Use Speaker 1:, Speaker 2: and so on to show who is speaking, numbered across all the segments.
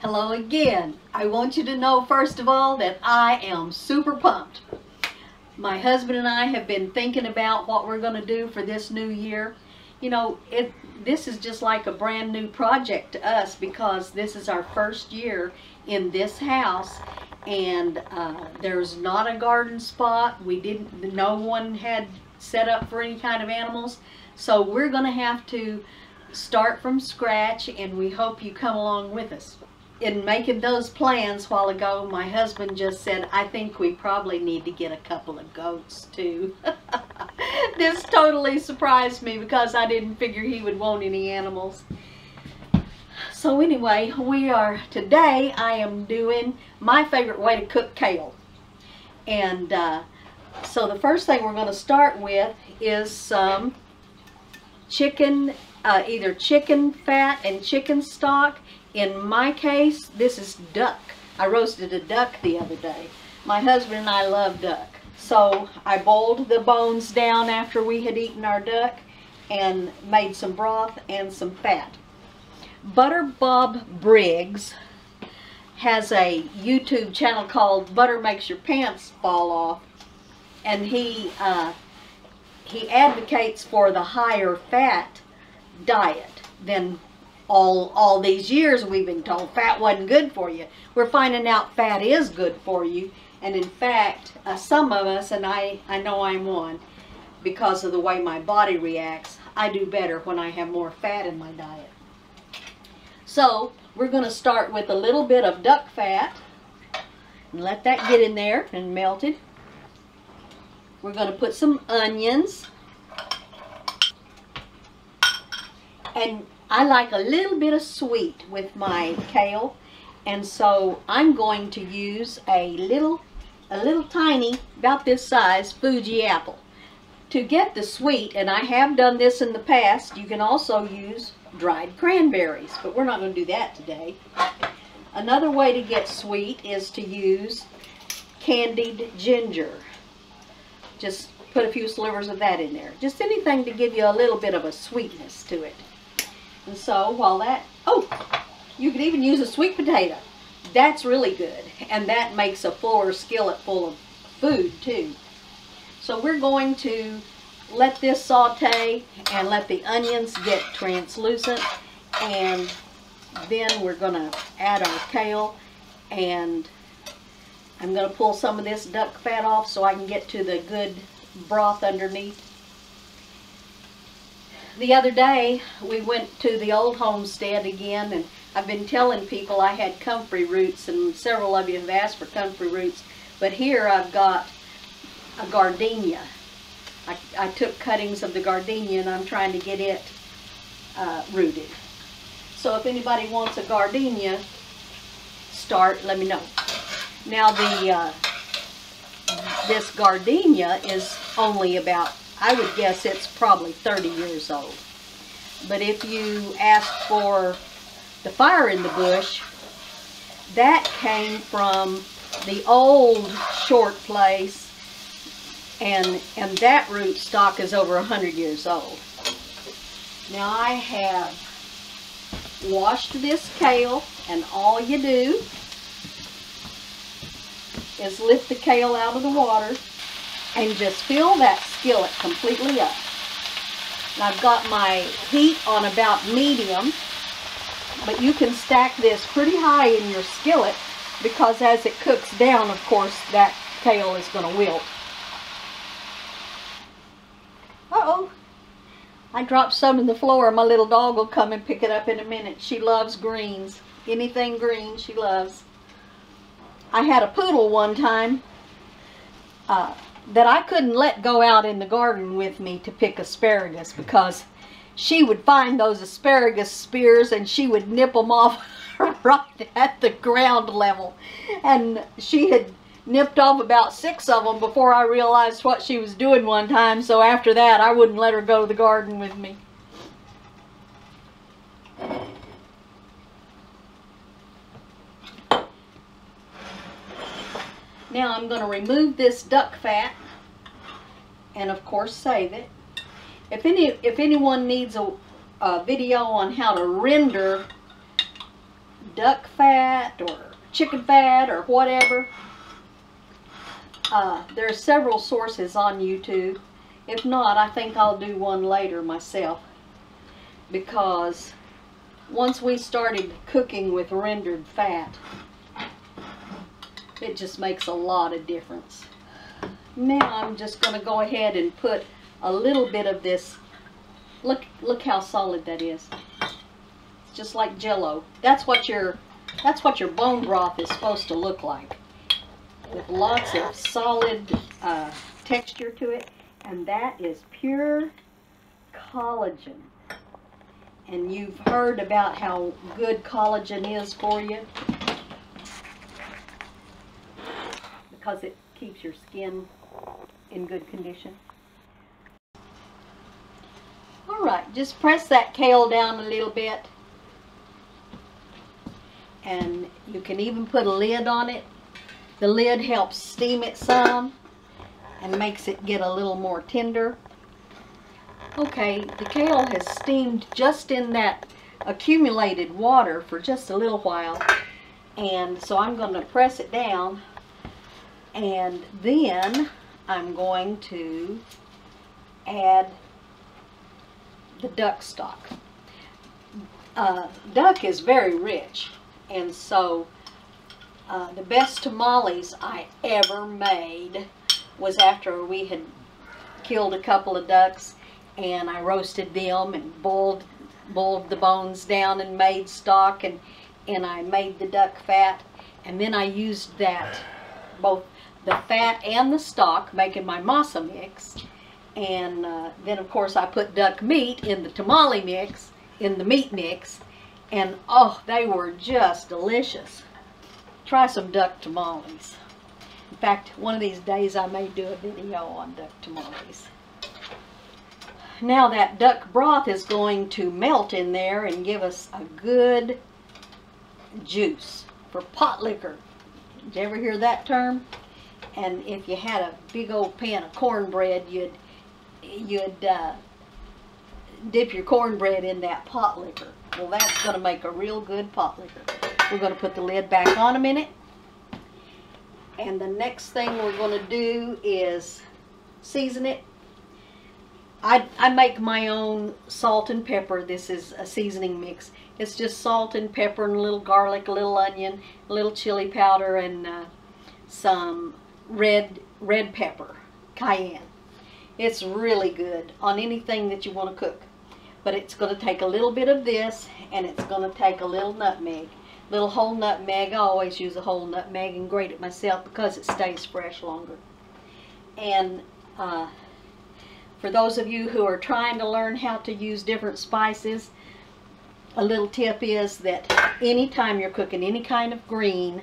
Speaker 1: Hello again. I want you to know first of all that I am super pumped. My husband and I have been thinking about what we're going to do for this new year. You know, this is just like a brand new project to us because this is our first year in this house, and there's not a garden spot. No one had set up for any kind of animals, so we're going to have to start from scratch, and we hope you come along with us. In making those plans a while ago, my husband just said, I think we probably need to get a couple of goats too. This totally surprised me because I didn't figure he would want any animals. So anyway, today I am doing my favorite way to cook kale. And so the first thing we're going to start with is some chicken, either chicken fat and chicken stock. In my case, this is duck. I roasted a duck the other day. My husband and I love duck. So I boiled the bones down after we had eaten our duck and made some broth and some fat. Butter Bob Briggs has a YouTube channel called Butter Makes Your Pants Fall Off, and he advocates for the higher fat diet than all these years we've been told fat wasn't good for you. We're finding out fat is good for you, and in fact some of us, and I know I'm one, because of the way my body reacts, I do better when I have more fat in my diet. So we're going to start with a little bit of duck fat and let that get in there and melted. We're going to put some onions, and I like a little bit of sweet with my kale, and so I'm going to use a little tiny, about this size, Fuji apple. To get the sweet, and I have done this in the past, you can also use dried cranberries, but we're not going to do that today. Another way to get sweet is to use candied ginger. Just put a few slivers of that in there. Just anything to give you a little bit of a sweetness to it. And so while you could even use a sweet potato. That's really good, and that makes a fuller skillet full of food too. So we're going to let this saute and let the onions get translucent, and then we're going to add our kale, and I'm going to pull some of this duck fat off so I can get to the good broth underneath. The other day we went to the old homestead again, and I've been telling people I had comfrey roots, and several of you have asked for comfrey roots, but here I've got a gardenia. I took cuttings of the gardenia and I'm trying to get it rooted. So if anybody wants a gardenia start, let me know. Now this gardenia is only about, I would guess it's probably 30 years old. But if you ask for the fire in the bush, that came from the old short place, and that root stock is over 100 years old. Now I have washed this kale, and all you do is lift the kale out of the water and just fill that skillet completely up. And I've got my heat on about medium, but you can stack this pretty high in your skillet because as it cooks down, of course, that kale is going to wilt. Uh-oh, I dropped some on the floor. My little dog will come and pick it up in a minute. She loves greens. Anything green she loves. I had a poodle one time that I couldn't let go out in the garden with me to pick asparagus because she would find those asparagus spears and she would nip them off right at the ground level. And she had nipped off about 6 of them before I realized what she was doing one time, so after that I wouldn't let her go to the garden with me. Now I'm going to remove this duck fat and of course save it. If anyone needs a video on how to render duck fat or chicken fat or whatever. There are several sources on YouTube. If not, I think I'll do one later myself, because once we started cooking with rendered fat, it just makes a lot of difference. Now I'm just going to go ahead and put a little bit of this. Look how solid that is. It's just like Jell-O. That's what your bone broth is supposed to look like, with lots of solid texture to it. And that is pure collagen. And you've heard about how good collagen is for you, because it keeps your skin in good condition. Alright, just press that kale down a little bit. And you can even put a lid on it. The lid helps steam it some and makes it get a little more tender. Okay, the kale has steamed just in that accumulated water for just a little while, and so I'm going to press it down, and then I'm going to add the duck stock. Duck is very rich, and so the best tamales I ever made was after we had killed a couple of ducks, and I roasted them and boiled the bones down and made stock, and I made the duck fat, and then I used that, both the fat and the stock, making my masa mix, and then of course I put duck meat in the tamale mix, in the meat mix, and oh, they were just delicious. Try some duck tamales. In fact, one of these days I may do a video on duck tamales. Now that duck broth is going to melt in there and give us a good juice for pot liquor. Did you ever hear that term? And if you had a big old pan of cornbread, you'd dip your cornbread in that pot liquor. Well, that's going to make a real good pot liquor. We're going to put the lid back on a minute. And the next thing we're going to do is season it. I make my own salt and pepper. This is a seasoning mix. It's just salt and pepper and a little garlic, a little onion, a little chili powder, and some red pepper, cayenne. It's really good on anything that you want to cook. But it's going to take a little bit of this, and it's going to take a little nutmeg. Little whole nutmeg. I always use a whole nutmeg and grate it myself because it stays fresh longer. And for those of you who are trying to learn how to use different spices, a little tip is that anytime you're cooking any kind of green,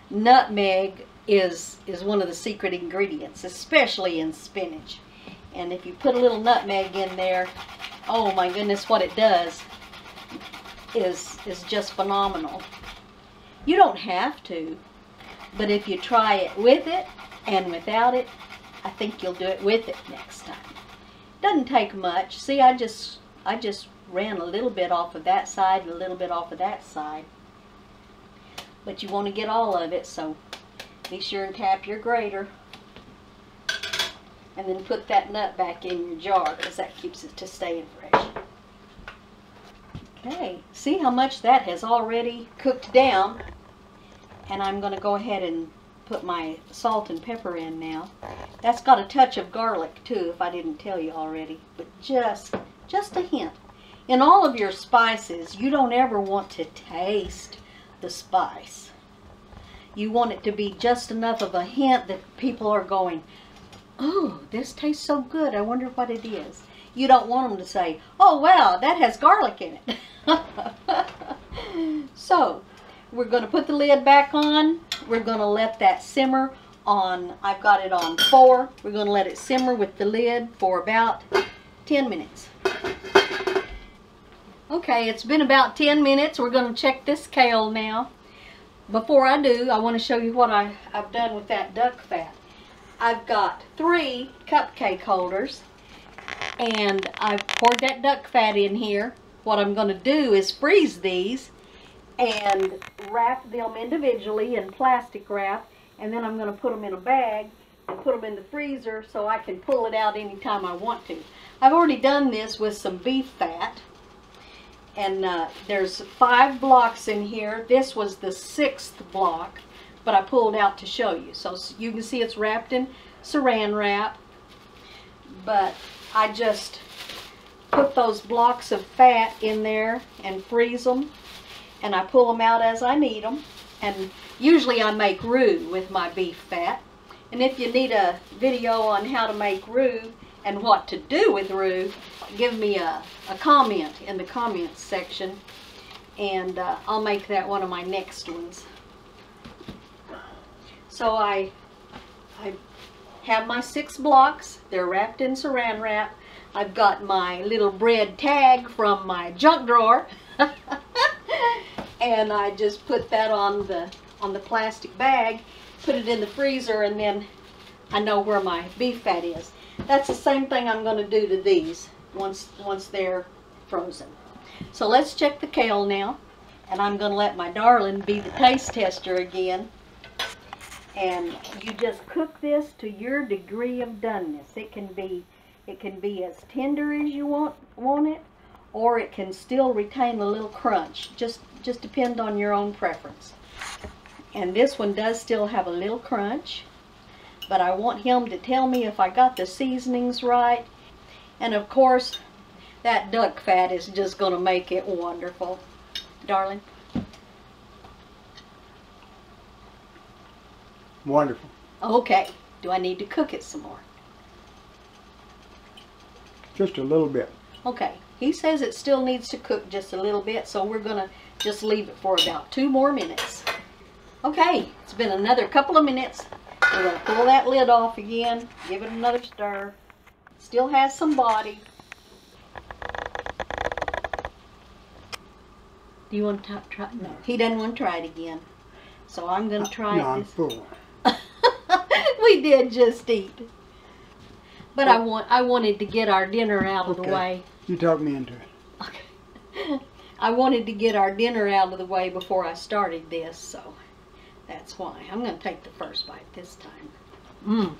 Speaker 1: nutmeg is one of the secret ingredients, especially in spinach. And if you put a little nutmeg in there, oh my goodness, what it does is just phenomenal. You don't have to, but if you try it with it and without it, I think you'll do it with it next time. Doesn't take much. See, I just ran a little bit off of that side and a little bit off of that side. But you want to get all of it, so be sure and tap your grater. And then put that nut back in your jar, because that keeps it to staying fresh. Okay, see how much that has already cooked down. And I'm going to go ahead and put my salt and pepper in now. That's got a touch of garlic too, if I didn't tell you already, but just a hint. In all of your spices, you don't ever want to taste the spice. You want it to be just enough of a hint that people are going, oh, this tastes so good, I wonder what it is. You don't want them to say, oh wow, that has garlic in it. So, we're going to put the lid back on. We're going to let that simmer on, I've got it on 4. We're going to let it simmer with the lid for about 10 minutes. Okay, it's been about 10 minutes. We're going to check this kale now. Before I do, I want to show you what I've done with that duck fat. I've got 3 cupcake holders, and I've poured that duck fat in here. What I'm going to do is freeze these, and wrap them individually in plastic wrap, and then I'm going to put them in a bag and put them in the freezer so I can pull it out anytime I want to. I've already done this with some beef fat, and there's 5 blocks in here. This was the 6th block, but I pulled out to show you. So you can see it's wrapped in saran wrap, but I just put those blocks of fat in there and freeze them, and I pull them out as I need them. And usually I make roux with my beef fat. And if you need a video on how to make roux and what to do with roux, give me a comment in the comments section, and I'll make that one of my next ones. So I have my 6 blocks. They're wrapped in saran wrap. I've got my little bread tag from my junk drawer. And I just put that on the plastic bag, put it in the freezer, and then I know where my beef fat is. That's the same thing I'm going to do to these once they're frozen. So let's check the kale now, and I'm going to let my darling be the taste tester again. And you just cook this to your degree of doneness. It can be as tender as you want it, or it can still retain a little crunch. Just depend on your own preference. And this one does still have a little crunch, but I want him to tell me if I got the seasonings right. And of course, that duck fat is just going to make it wonderful. Darling?
Speaker 2: Wonderful.
Speaker 1: Okay. Do I need to cook it some more?
Speaker 2: Just a little bit.
Speaker 1: Okay. He says it still needs to cook just a little bit, so we're going to just leave it for about 2 more minutes. Okay, it's been another couple of minutes. We're going to pull that lid off again, give it another stir. Still has some body. Do you want to try? No, he doesn't want to try it again. So I'm going to try
Speaker 2: no,
Speaker 1: it.
Speaker 2: I'm full.
Speaker 1: We did just eat. But I wanted to get our dinner out of the way.
Speaker 2: You talked me into it.
Speaker 1: Okay. I wanted to get our dinner out of the way before I started this, so that's why. I'm going to take the first bite this time.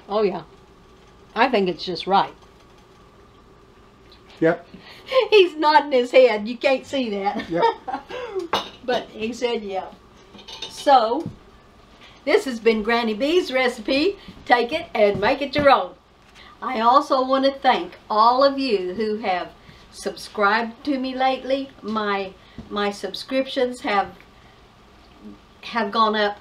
Speaker 1: Oh yeah. I think it's just right.
Speaker 2: Yep.
Speaker 1: He's nodding his head. You can't see that.
Speaker 2: Yep.
Speaker 1: But he said yeah. So, this has been Granny B's recipe. Take it and make it your own. I also want to thank all of you who have subscribed to me lately. My subscriptions have gone up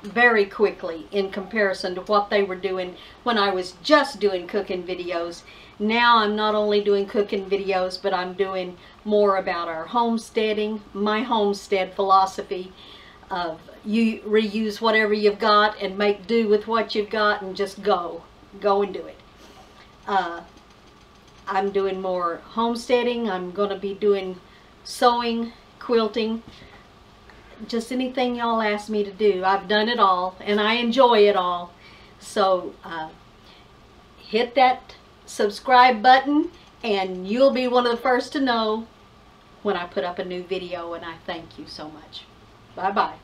Speaker 1: very quickly in comparison to what they were doing when I was just doing cooking videos. Now I'm not only doing cooking videos, but I'm doing more about our homesteading, my homestead philosophy of you reuse whatever you've got and make do with what you've got and just go and do it. I'm doing more homesteading. I'm going to be doing sewing, quilting, just anything y'all ask me to do. I've done it all and I enjoy it all. So hit that subscribe button and you'll be one of the first to know when I put up a new video, and I thank you so much. Bye bye.